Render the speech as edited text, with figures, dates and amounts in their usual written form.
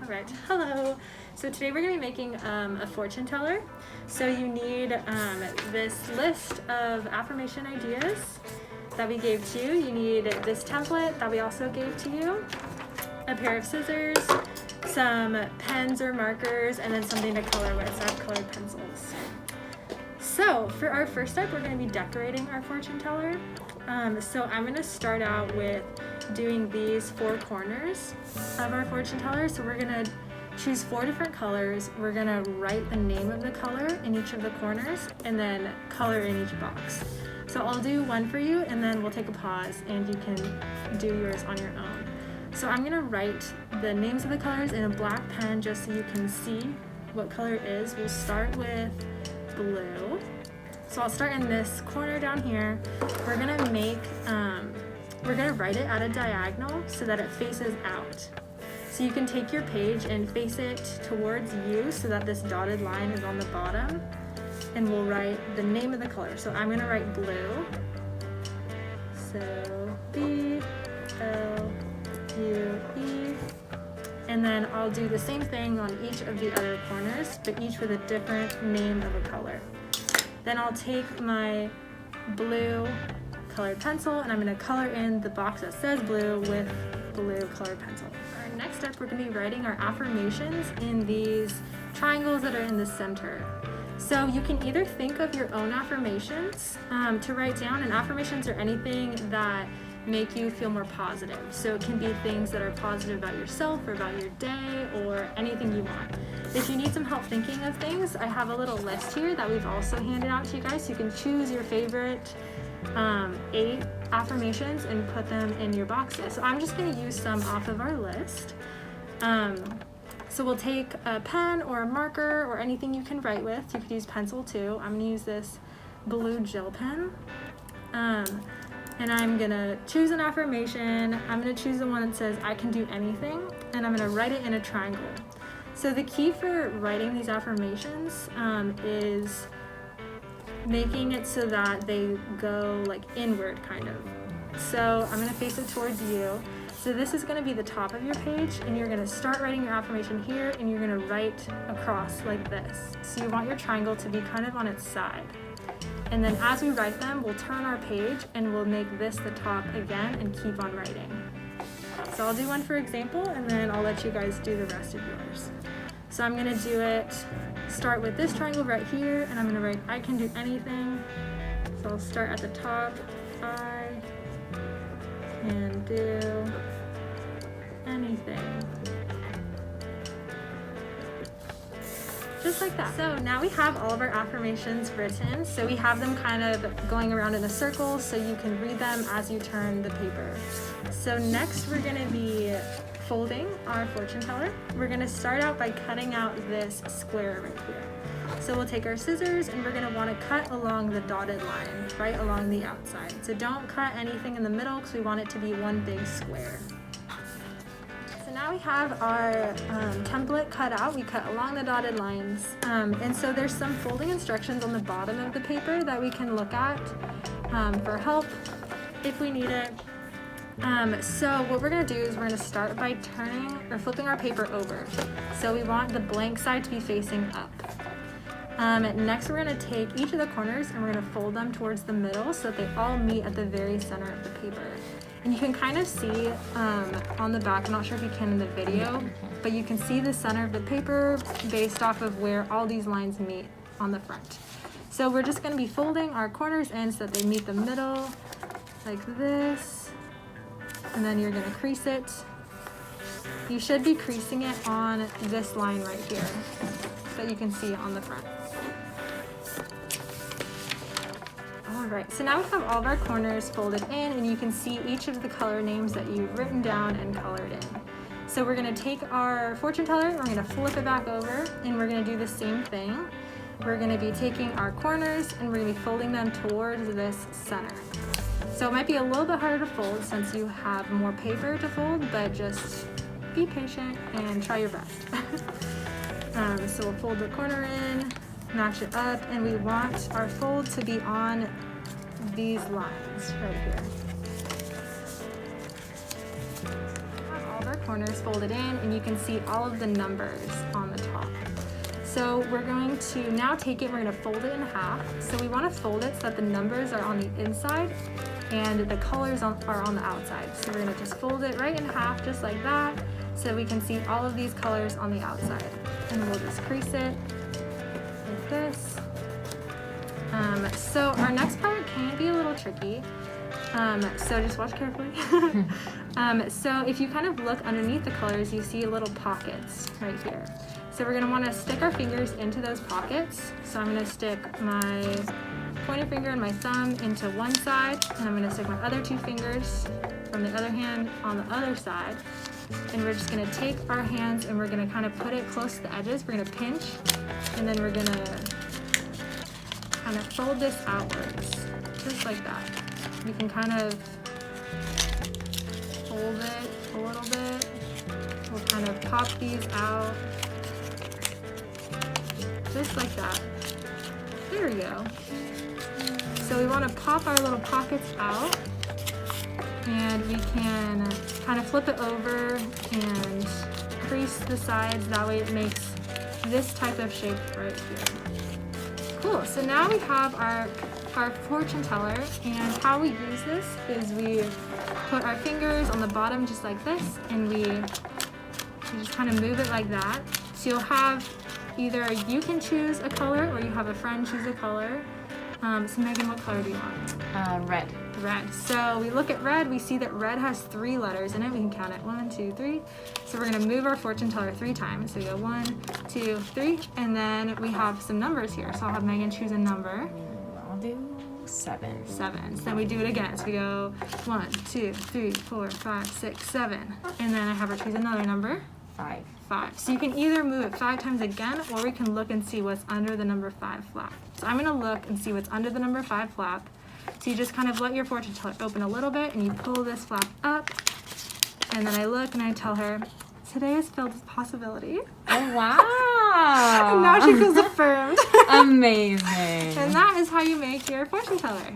Alright, hello. So today we're going to be making a fortune teller. So you need this list of affirmation ideas that we gave to you. You need this template that we also gave to you, a pair of scissors, some pens or markers, and then something to color with. So I have colored pencils. So for our first step, we're going to be decorating our fortune teller. So I'm going to start out with doing these 4 corners of our fortune teller. So we're going to choose 4 different colors. We're going to write the name of the color in each of the corners and then color in each box. So I'll do one for you and then we'll take a pause and you can do yours on your own. So I'm going to write the names of the colors in a black pen just so you can see what color it is. We'll start with blue. So I'll start in this corner down here. We're gonna write it at a diagonal so that it faces out. So you can take your page and face it towards you so that this dotted line is on the bottom, and we'll write the name of the color. So I'm gonna write blue. So B-L-U-E. And then I'll do the same thing on each of the other corners, but each with a different name of a color. Then I'll take my blue colored pencil and I'm going to color in the box that says blue with blue colored pencil. Our next step, we're going to be writing our affirmations in these triangles that are in the center. So you can either think of your own affirmations to write down, and affirmations are anything that make you feel more positive. So it can be things that are positive about yourself or about your day or anything you want. If you need some help thinking of things, I have a little list here that we've also handed out to you guys. So you can choose your favorite 8 affirmations and put them in your boxes. So I'm just going to use some off of our list. So we'll take a pen or a marker or anything you can write with. You could use pencil too. I'm going to use this blue gel pen. And I'm gonna choose an affirmation. I'm gonna choose the one that says I can do anything, and I'm gonna write it in a triangle. So the key for writing these affirmations is making it so that they go like inward kind of. So I'm gonna face it towards you. So this is gonna be the top of your page, and you're gonna start writing your affirmation here, and you're gonna write across like this. So you want your triangle to be kind of on its side. And then as we write them, we'll turn our page and we'll make this the top again and keep on writing. So I'll do one for example, and then I'll let you guys do the rest of yours. So I'm gonna do it, start with this triangle right here, and I'm gonna write I can do anything. So I'll start at the top, I can do anything. Just like that. So now we have all of our affirmations written. So we have them kind of going around in a circle so you can read them as you turn the paper. So next we're gonna be folding our fortune teller. We're gonna start out by cutting out this square right here. So we'll take our scissors and we're gonna wanna cut along the dotted line, right along the outside. So don't cut anything in the middle because we want it to be one big square. So now we have our template cut out. We cut along the dotted lines. And so there's some folding instructions on the bottom of the paper that we can look at for help if we need it. So what we're gonna do is we're gonna start by turning or flipping our paper over. So we want the blank side to be facing up. Next we're gonna take each of the corners and we're gonna fold them towards the middle so that they all meet at the very center of the paper. And you can kind of see on the back, I'm not sure if you can in the video, but you can see the center of the paper based off of where all these lines meet on the front. So we're just going to be folding our corners in so that they meet the middle like this, and then you're going to crease it. You should be creasing it on this line right here so that you can see it on the front. Alright, so now we have all of our corners folded in, and you can see each of the color names that you've written down and colored in. So we're going to take our fortune teller, we're going to flip it back over, and we're going to do the same thing. We're going to be taking our corners and we're going to be folding them towards this center. So it might be a little bit harder to fold since you have more paper to fold, but just be patient and try your best. So we'll fold the corner in, match it up, and we want our fold to be on these lines right here. corners folded in, and you can see all of the numbers on the top. So we're going to now take it, we're going to fold it in half. So we want to fold it so that the numbers are on the inside and the colors are on the outside. So we're going to just fold it right in half just like that so we can see all of these colors on the outside. And we'll just crease it like this. So our next part can be a little tricky. So just watch carefully. So if you kind of look underneath the colors, you see little pockets right here. So we're gonna wanna stick our fingers into those pockets. So I'm gonna stick my pointer finger and my thumb into one side, and I'm gonna stick my other two fingers from the other hand on the other side. And we're just gonna take our hands and we're gonna kind of put it close to the edges. We're gonna pinch, and then we're gonna kind of fold this outwards, just like that. You can kind of fold it a little bit. We'll kind of pop these out, just like that. There we go. So we want to pop our little pockets out, and we can kind of flip it over and crease the sides. That way it makes this type of shape right here. Cool, so now we have our fortune teller, and how we use this is we put our fingers on the bottom just like this, and we just kind of move it like that. So you'll have either you can choose a color or you have a friend choose a color. So Megan, what color do you want? Red. Red. So we look at red, we see that red has 3 letters in it. We can count it 1, 2, 3. So we're gonna move our fortune teller 3 times. So we go 1, 2, 3, and then we have some numbers here. So I'll have Megan choose a number. I'll do 7. 7. So then we do it again. So we go 1, 2, 3, 4, 5, 6, 7. And then I have her choose another number. 5. 5. So you can either move it 5 times again, or we can look and see what's under the number 5 flap. So I'm gonna look and see what's under the number 5 flap. So you just kind of let your fortune teller open a little bit, and you pull this flap up, and then I look and I tell her, today is filled with possibility. Oh, wow. And now she feels affirmed. Amazing. And that is how you make your fortune teller.